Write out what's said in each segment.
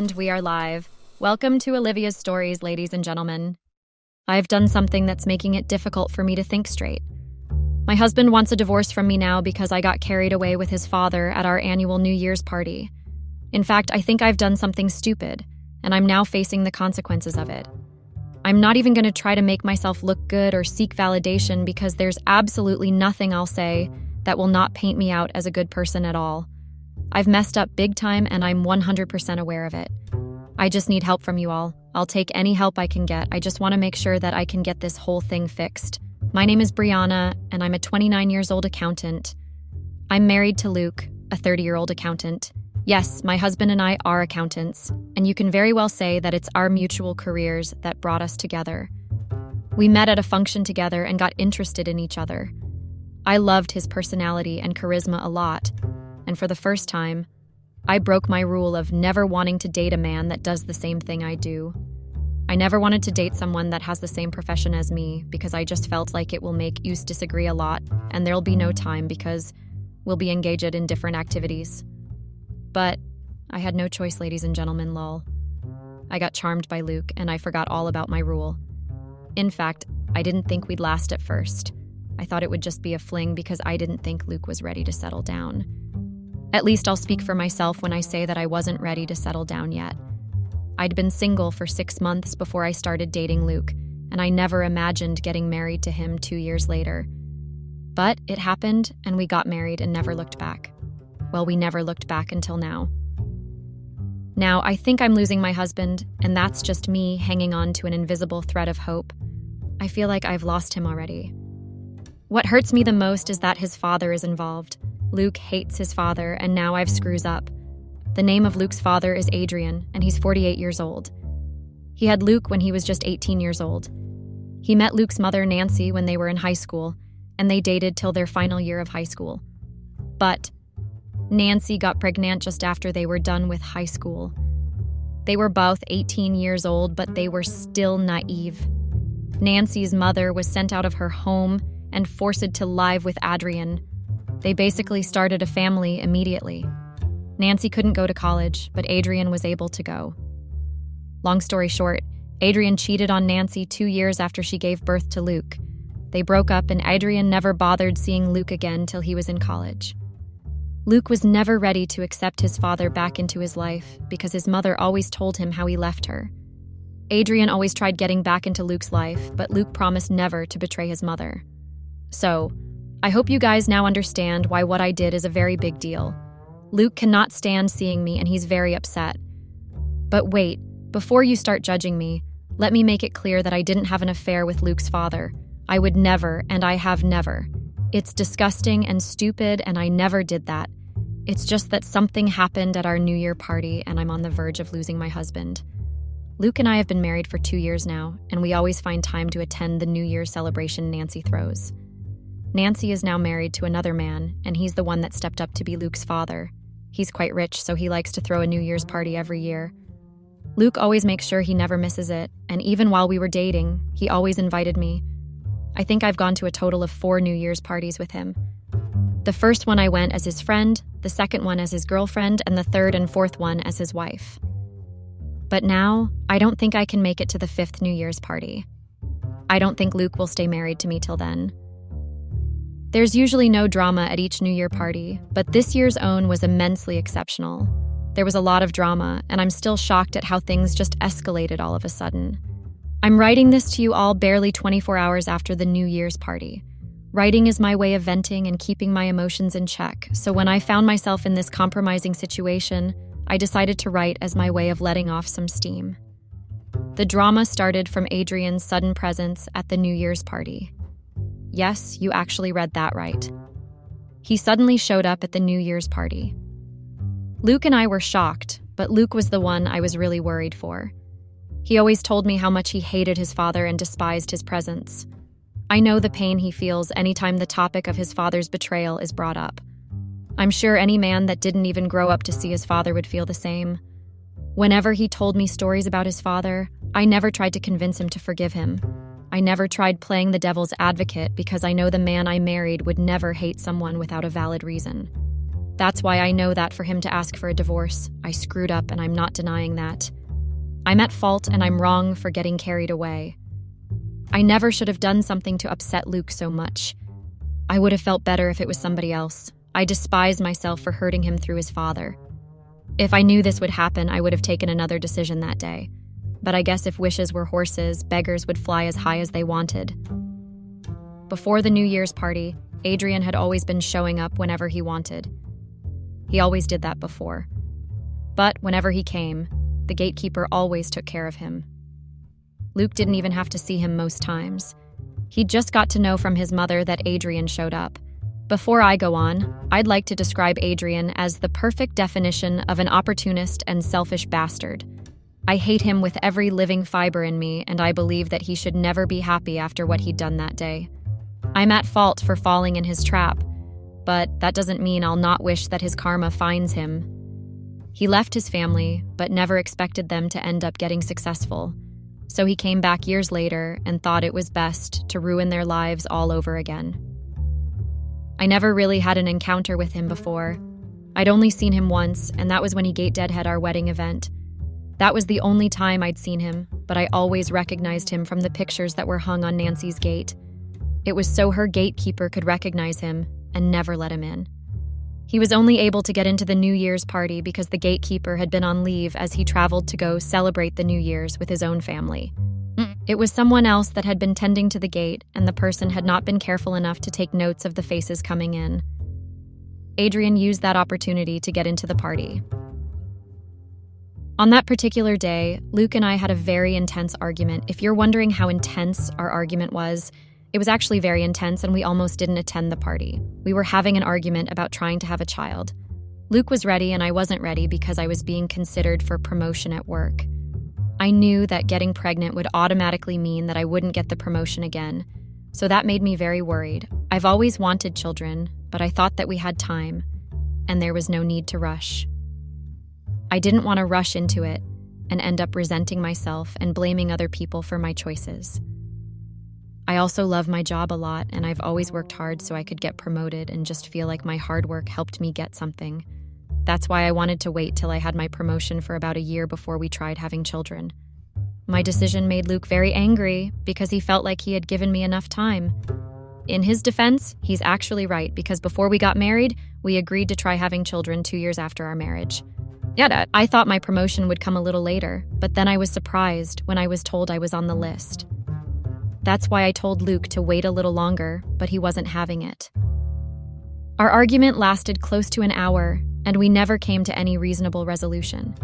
And we are live. Welcome to Olivia's Stories, ladies and gentlemen. I've done something that's making it difficult for me to think straight. My husband wants a divorce from me now because I got carried away with his father at our annual New Year's party. In fact, I think I've done something stupid, and I'm now facing the consequences of it. I'm not even going to try to make myself look good or seek validation because there's absolutely nothing I'll say that will not paint me out as a good person at all. I've messed up big time and I'm 100% aware of it. I just need help from you all. I'll take any help I can get. I just want to make sure that I can get this whole thing fixed. My name is Brianna, and I'm a 29 years old accountant. I'm married to Luke, a 30-year-old accountant. Yes, my husband and I are accountants, and you can very well say that it's our mutual careers that brought us together. We met at a function together and got interested in each other. I loved his personality and charisma a lot, and for the first time, I broke my rule of never wanting to date a man that does the same thing I do. I never wanted to date someone that has the same profession as me because I just felt like it will make us disagree a lot and there'll be no time because we'll be engaged in different activities. But I had no choice, ladies and gentlemen, lol. I got charmed by Luke and I forgot all about my rule. In fact, I didn't think we'd last at first. I thought it would just be a fling because I didn't think Luke was ready to settle down. At least I'll speak for myself when I say that I wasn't ready to settle down yet. I'd been single for 6 months before I started dating Luke, and I never imagined getting married to him 2 years later. But it happened, and we got married and never looked back. Well, we never looked back until now. Now, I think I'm losing my husband, and that's just me hanging on to an invisible thread of hope. I feel like I've lost him already. What hurts me the most is that his father is involved. Luke hates his father, and now I've screws up. The name of Luke's father is Adrian, and he's 48 years old. He had Luke when he was just 18 years old. He met Luke's mother, Nancy, when they were in high school, and they dated till their final year of high school. But Nancy got pregnant just after they were done with high school. They were both 18 years old, but they were still naive. Nancy's mother was sent out of her home and forced to live with Adrian. They basically started a family immediately. Nancy couldn't go to college, but Adrian was able to go. Long story short, Adrian cheated on Nancy 2 years after she gave birth to Luke. They broke up and Adrian never bothered seeing Luke again till he was in college. Luke was never ready to accept his father back into his life because his mother always told him how he left her. Adrian always tried getting back into Luke's life, but Luke promised never to betray his mother. So, I hope you guys now understand why what I did is a very big deal. Luke cannot stand seeing me and he's very upset. But wait, before you start judging me, let me make it clear that I didn't have an affair with Luke's father. I would never, and I have never. It's disgusting and stupid, and I never did that. It's just that something happened at our New Year party, and I'm on the verge of losing my husband. Luke and I have been married for 2 years now, and we always find time to attend the New Year's celebration Nancy throws. Nancy is now married to another man, and he's the one that stepped up to be Luke's father. He's quite rich, so he likes to throw a New Year's party every year. Luke always makes sure he never misses it, and even while we were dating, he always invited me. I think I've gone to a total of 4 New Year's parties with him. The first one I went as his friend, the second one as his girlfriend, and the third and fourth one as his wife. But now, I don't think I can make it to the 5th New Year's party. I don't think Luke will stay married to me till then. There's usually no drama at each New Year party, but this year's own was immensely exceptional. There was a lot of drama, and I'm still shocked at how things just escalated all of a sudden. I'm writing this to you all barely 24 hours after the New Year's party. Writing is my way of venting and keeping my emotions in check, so when I found myself in this compromising situation, I decided to write as my way of letting off some steam. The drama started from Adrian's sudden presence at the New Year's party. Yes, you actually read that right. He suddenly showed up at the New Year's party. Luke and I were shocked, but Luke was the one I was really worried for. He always told me how much he hated his father and despised his presence. I know the pain he feels anytime the topic of his father's betrayal is brought up. I'm sure any man that didn't even grow up to see his father would feel the same. Whenever he told me stories about his father, I never tried to convince him to forgive him. I never tried playing the devil's advocate because I know the man I married would never hate someone without a valid reason. That's why I know that for him to ask for a divorce, I screwed up and I'm not denying that. I'm at fault and I'm wrong for getting carried away. I never should have done something to upset Luke so much. I would have felt better if it was somebody else. I despise myself for hurting him through his father. If I knew this would happen, I would have taken another decision that day. But I guess if wishes were horses, beggars would fly as high as they wanted. Before the New Year's party, Adrian had always been showing up whenever he wanted. He always did that before. But whenever he came, the gatekeeper always took care of him. Luke didn't even have to see him most times. He just got to know from his mother that Adrian showed up. Before I go on, I'd like to describe Adrian as the perfect definition of an opportunist and selfish bastard. I hate him with every living fiber in me, and I believe that he should never be happy after what he'd done that day. I'm at fault for falling in his trap, but that doesn't mean I'll not wish that his karma finds him. He left his family, but never expected them to end up getting successful. So he came back years later and thought it was best to ruin their lives all over again. I never really had an encounter with him before. I'd only seen him once, and that was when he gate deadhead our wedding event. That was the only time I'd seen him, but I always recognized him from the pictures that were hung on Nancy's gate. It was so her gatekeeper could recognize him and never let him in. He was only able to get into the New Year's party because the gatekeeper had been on leave as he traveled to go celebrate the New Year's with his own family. It was someone else that had been tending to the gate, and the person had not been careful enough to take notes of the faces coming in. Adrian used that opportunity to get into the party. On that particular day, Luke and I had a very intense argument. If you're wondering how intense our argument was, it was actually very intense, and we almost didn't attend the party. We were having an argument about trying to have a child. Luke was ready, and I wasn't ready because I was being considered for promotion at work. I knew that getting pregnant would automatically mean that I wouldn't get the promotion again, so that made me very worried. I've always wanted children, but I thought that we had time, and there was no need to rush. I didn't want to rush into it and end up resenting myself and blaming other people for my choices. I also love my job a lot, and I've always worked hard so I could get promoted and just feel like my hard work helped me get something. That's why I wanted to wait till I had my promotion for about a year before we tried having children. My decision made Luke very angry because he felt like he had given me enough time. In his defense, he's actually right, because before we got married, we agreed to try having children 2 years after our marriage. I thought my promotion would come a little later, but then I was surprised when I was told I was on the list. That's why I told Luke to wait a little longer, but he wasn't having it. Our argument lasted close to an hour, and we never came to any reasonable resolution.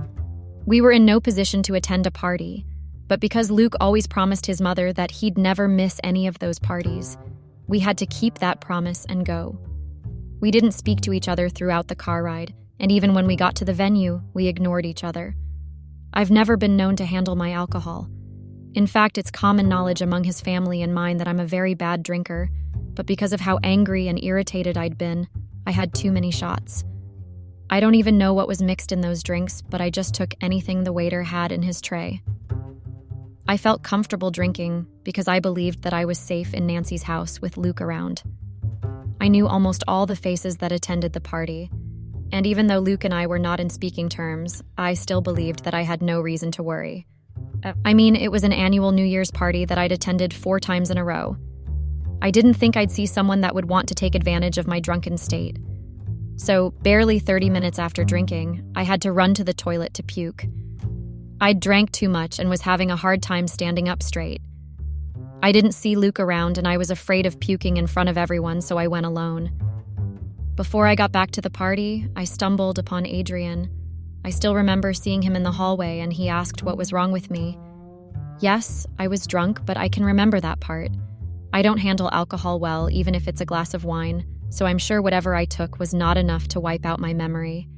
We were in no position to attend a party, but because Luke always promised his mother that he'd never miss any of those parties, we had to keep that promise and go. We didn't speak to each other throughout the car ride, and even when we got to the venue, we ignored each other. I've never been known to handle my alcohol. In fact, it's common knowledge among his family and mine that I'm a very bad drinker, but because of how angry and irritated I'd been, I had too many shots. I don't even know what was mixed in those drinks, but I just took anything the waiter had in his tray. I felt comfortable drinking because I believed that I was safe in Nancy's house with Luke around. I knew almost all the faces that attended the party, and even though Luke and I were not in speaking terms, I still believed that I had no reason to worry. It was an annual New Year's party that I'd attended 4 times in a row. I didn't think I'd see someone that would want to take advantage of my drunken state. So, barely 30 minutes after drinking, I had to run to the toilet to puke. I'd drank too much and was having a hard time standing up straight. I didn't see Luke around, and I was afraid of puking in front of everyone, so I went alone. Before I got back to the party, I stumbled upon Adrian. I still remember seeing him in the hallway, and he asked what was wrong with me. Yes, I was drunk, but I can remember that part. I don't handle alcohol well, even if it's a glass of wine, so I'm sure whatever I took was not enough to wipe out my memory.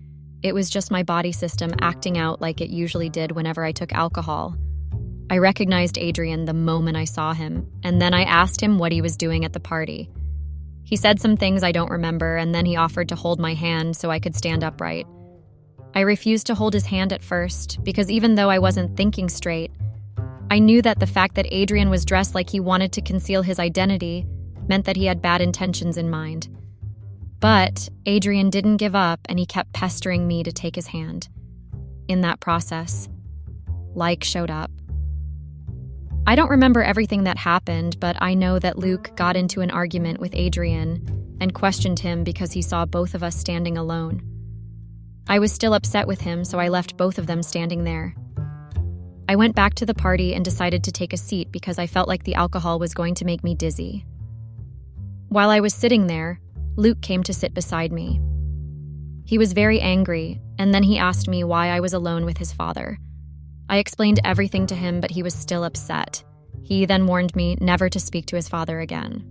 It was just my body system acting out like it usually did whenever I took alcohol. I recognized Adrian the moment I saw him, and then I asked him what he was doing at the party. He said some things I don't remember, and then he offered to hold my hand so I could stand upright. I refused to hold his hand at first, because even though I wasn't thinking straight, I knew that the fact that Adrian was dressed like he wanted to conceal his identity meant that he had bad intentions in mind. But Adrian didn't give up, and he kept pestering me to take his hand. In that process, showed up. I don't remember everything that happened, but I know that Luke got into an argument with Adrian and questioned him because he saw both of us standing alone. I was still upset with him, so I left both of them standing there. I went back to the party and decided to take a seat because I felt like the alcohol was going to make me dizzy. While I was sitting there, Luke came to sit beside me. He was very angry, and then he asked me why I was alone with his father. I explained everything to him, but he was still upset. He then warned me never to speak to his father again.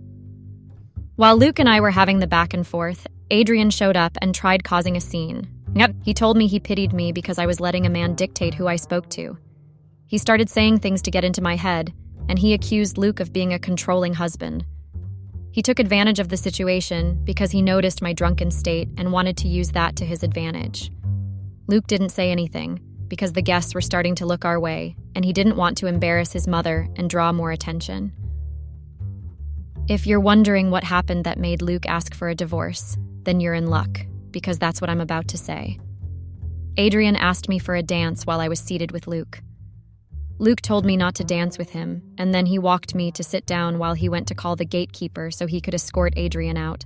While Luke and I were having the back and forth, Adrian showed up and tried causing a scene. Yep, he told me he pitied me because I was letting a man dictate who I spoke to. He started saying things to get into my head, and he accused Luke of being a controlling husband. He took advantage of the situation because he noticed my drunken state and wanted to use that to his advantage. Luke didn't say anything because the guests were starting to look our way, and he didn't want to embarrass his mother and draw more attention. If you're wondering what happened that made Luke ask for a divorce, then you're in luck, because that's what I'm about to say. Adrian asked me for a dance while I was seated with Luke. Luke told me not to dance with him, and then he walked me to sit down while he went to call the gatekeeper so he could escort Adrian out.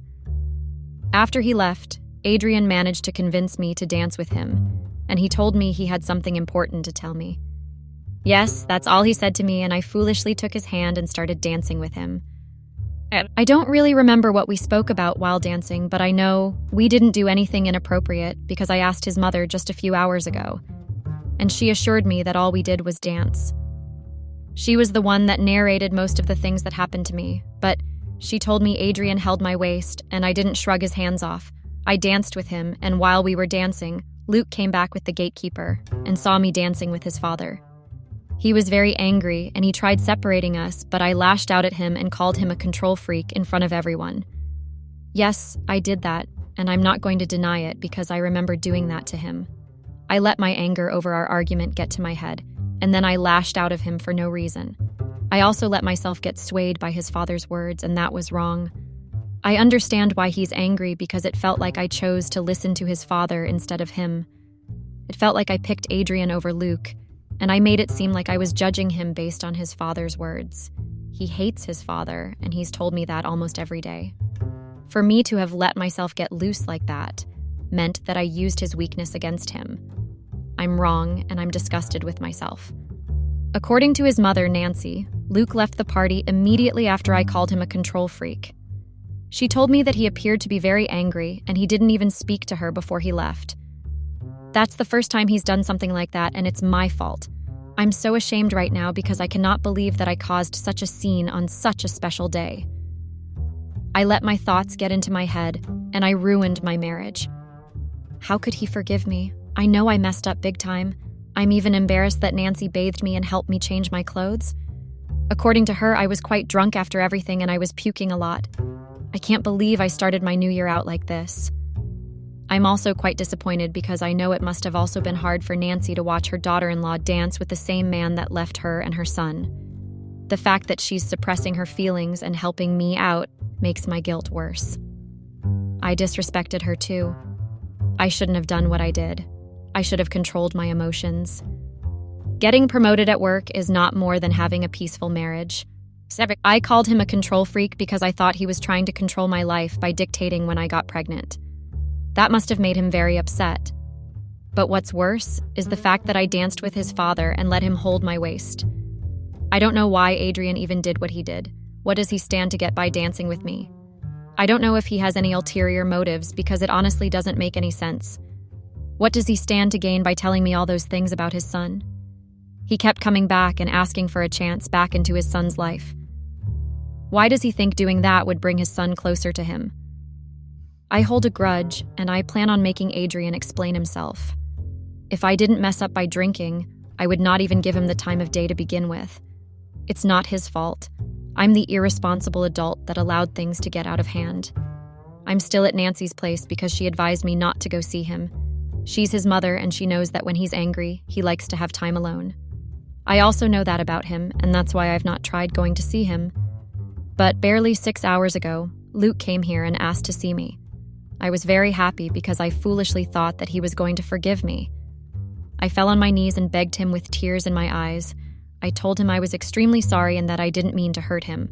After he left, Adrian managed to convince me to dance with him, and he told me he had something important to tell me. Yes, that's all he said to me, and I foolishly took his hand and started dancing with him. I don't really remember what we spoke about while dancing, but I know we didn't do anything inappropriate because I asked his mother just a few hours ago, and she assured me that all we did was dance. She was the one that narrated most of the things that happened to me, but she told me Adrian held my waist, and I didn't shrug his hands off. I danced with him, and while we were dancing, Luke came back with the gatekeeper and saw me dancing with his father. He was very angry, and he tried separating us, but I lashed out at him and called him a control freak in front of everyone. Yes, I did that, and I'm not going to deny it because I remember doing that to him. I let my anger over our argument get to my head, and then I lashed out of him for no reason. I also let myself get swayed by his father's words, and that was wrong. I understand why he's angry because it felt like I chose to listen to his father instead of him. It felt like I picked Adrian over Luke, and I made it seem like I was judging him based on his father's words. He hates his father, and he's told me that almost every day. For me to have let myself get loose like that meant that I used his weakness against him. I'm wrong, and I'm disgusted with myself. According to his mother, Nancy, Luke left the party immediately after I called him a control freak. She told me that he appeared to be very angry, and he didn't even speak to her before he left. That's the first time he's done something like that, and it's my fault. I'm so ashamed right now because I cannot believe that I caused such a scene on such a special day. I let my thoughts get into my head, and I ruined my marriage. How could he forgive me? I know I messed up big time. I'm even embarrassed that Nancy bathed me and helped me change my clothes. According to her, I was quite drunk after everything, and I was puking a lot. I can't believe I started my new year out like this. I'm also quite disappointed because I know it must have also been hard for Nancy to watch her daughter-in-law dance with the same man that left her and her son. The fact that she's suppressing her feelings and helping me out makes my guilt worse. I disrespected her too. I shouldn't have done what I did. I should have controlled my emotions. Getting promoted at work is not more than having a peaceful marriage. I called him a control freak because I thought he was trying to control my life by dictating when I got pregnant. That must have made him very upset. But what's worse is the fact that I danced with his father and let him hold my waist. I don't know why Adrian even did what he did. What does he stand to get by dancing with me? I don't know if he has any ulterior motives because it honestly doesn't make any sense. What does he stand to gain by telling me all those things about his son? He kept coming back and asking for a chance back into his son's life. Why does he think doing that would bring his son closer to him? I hold a grudge, and I plan on making Adrian explain himself. If I didn't mess up by drinking, I would not even give him the time of day to begin with. It's not his fault. I'm the irresponsible adult that allowed things to get out of hand. I'm still at Nancy's place because she advised me not to go see him. She's his mother, and she knows that when he's angry, he likes to have time alone. I also know that about him, and that's why I've not tried going to see him. But barely 6 hours ago, Luke came here and asked to see me. I was very happy because I foolishly thought that he was going to forgive me. I fell on my knees and begged him with tears in my eyes. I told him I was extremely sorry and that I didn't mean to hurt him.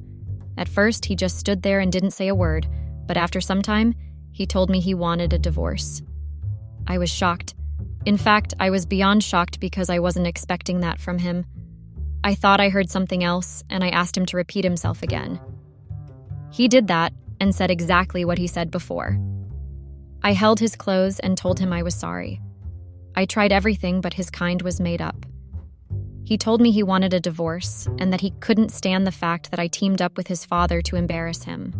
At first, he just stood there and didn't say a word, but after some time, he told me he wanted a divorce. I was shocked. In fact, I was beyond shocked because I wasn't expecting that from him. I thought I heard something else, and I asked him to repeat himself again. He did that and said exactly what he said before. I held his clothes and told him I was sorry. I tried everything, but his kind was made up. He told me he wanted a divorce and that he couldn't stand the fact that I teamed up with his father to embarrass him.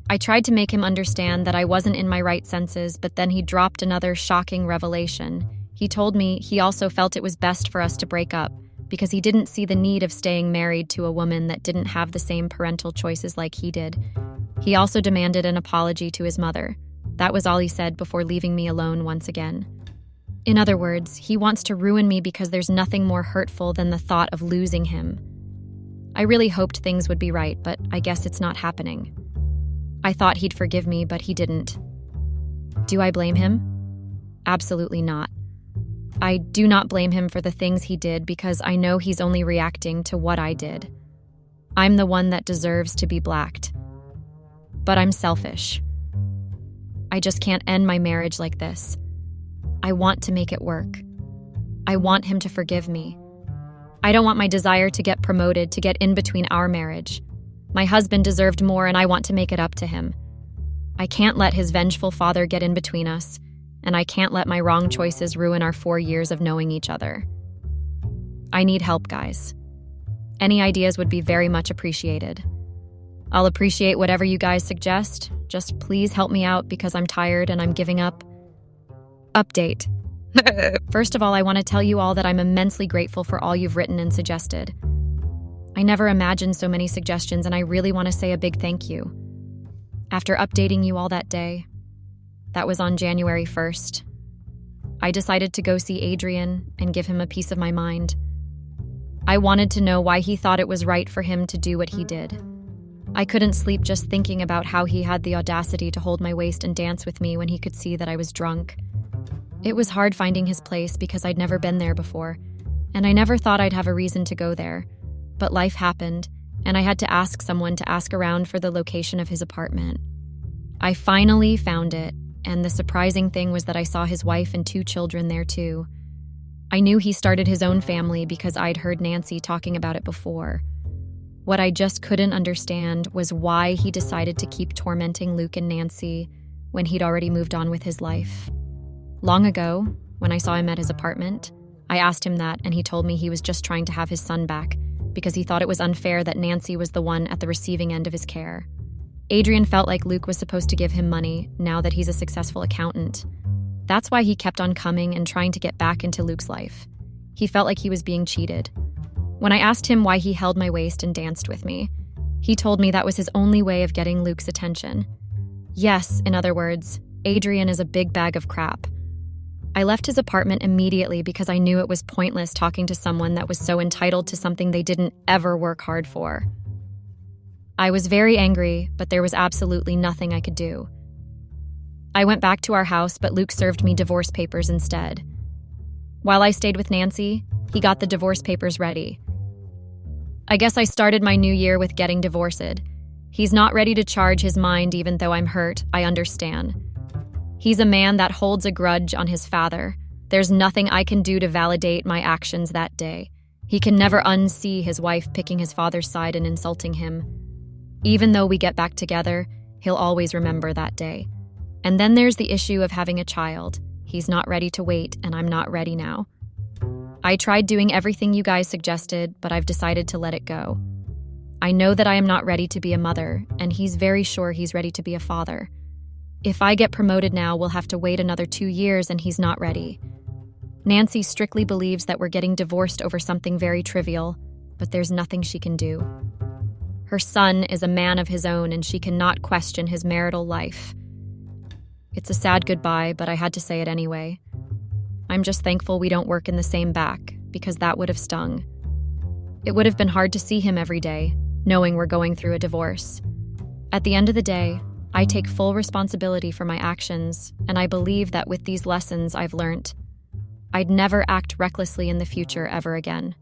I tried to make him understand that I wasn't in my right senses, but then he dropped another shocking revelation. He told me he also felt it was best for us to break up because he didn't see the need of staying married to a woman that didn't have the same parental choices like he did. He also demanded an apology to his mother. That was all he said before leaving me alone once again. In other words, he wants to ruin me because there's nothing more hurtful than the thought of losing him. I really hoped things would be right, but I guess it's not happening. I thought he'd forgive me, but he didn't. Do I blame him? Absolutely not. I do not blame him for the things he did because I know he's only reacting to what I did. I'm the one that deserves to be blacked. But I'm selfish. I just can't end my marriage like this. I want to make it work. I want him to forgive me. I don't want my desire to get promoted to get in between our marriage. My husband deserved more and I want to make it up to him. I can't let his vengeful father get in between us, and I can't let my wrong choices ruin our 4 years of knowing each other. I need help, guys. Any ideas would be very much appreciated. I'll appreciate whatever you guys suggest. Just please help me out because I'm tired and I'm giving up. Update. First of all, I want to tell you all that I'm immensely grateful for all you've written and suggested. I never imagined so many suggestions, and I really want to say a big thank you. After updating you all that day, that was on January 1st, I decided to go see Adrian and give him a piece of my mind. I wanted to know why he thought it was right for him to do what he did. I couldn't sleep just thinking about how he had the audacity to hold my waist and dance with me when he could see that I was drunk. It was hard finding his place because I'd never been there before, and I never thought I'd have a reason to go there. But life happened, and I had to ask someone to ask around for the location of his apartment. I finally found it, and the surprising thing was that I saw his wife and 2 children there too. I knew he started his own family because I'd heard Nancy talking about it before. What I just couldn't understand was why he decided to keep tormenting Luke and Nancy when he'd already moved on with his life. Long ago, when I saw him at his apartment, I asked him that, and he told me he was just trying to have his son back because he thought it was unfair that Nancy was the one at the receiving end of his care. Adrian felt like Luke was supposed to give him money now that he's a successful accountant. That's why he kept on coming and trying to get back into Luke's life. He felt like he was being cheated. When I asked him why he held my waist and danced with me, he told me that was his only way of getting Luke's attention. Yes, in other words, Adrian is a big bag of crap. I left his apartment immediately because I knew it was pointless talking to someone that was so entitled to something they didn't ever work hard for. I was very angry, but there was absolutely nothing I could do. I went back to our house, but Luke served me divorce papers instead. While I stayed with Nancy, he got the divorce papers ready. I guess I started my new year with getting divorced. He's not ready to charge his mind even though I'm hurt, I understand. He's a man that holds a grudge on his father. There's nothing I can do to validate my actions that day. He can never unsee his wife picking his father's side and insulting him. Even though we get back together, he'll always remember that day. And then there's the issue of having a child. He's not ready to wait, and I'm not ready now. I tried doing everything you guys suggested, but I've decided to let it go. I know that I am not ready to be a mother, and he's very sure he's ready to be a father. If I get promoted now, we'll have to wait another 2 years, and he's not ready. Nancy strictly believes that we're getting divorced over something very trivial, but there's nothing she can do. Her son is a man of his own, and she cannot question his marital life. It's a sad goodbye, but I had to say it anyway. I'm just thankful we don't work in the same back, because that would have stung. It would have been hard to see him every day, knowing we're going through a divorce. At the end of the day, I take full responsibility for my actions, and I believe that with these lessons I've learned, I'd never act recklessly in the future ever again.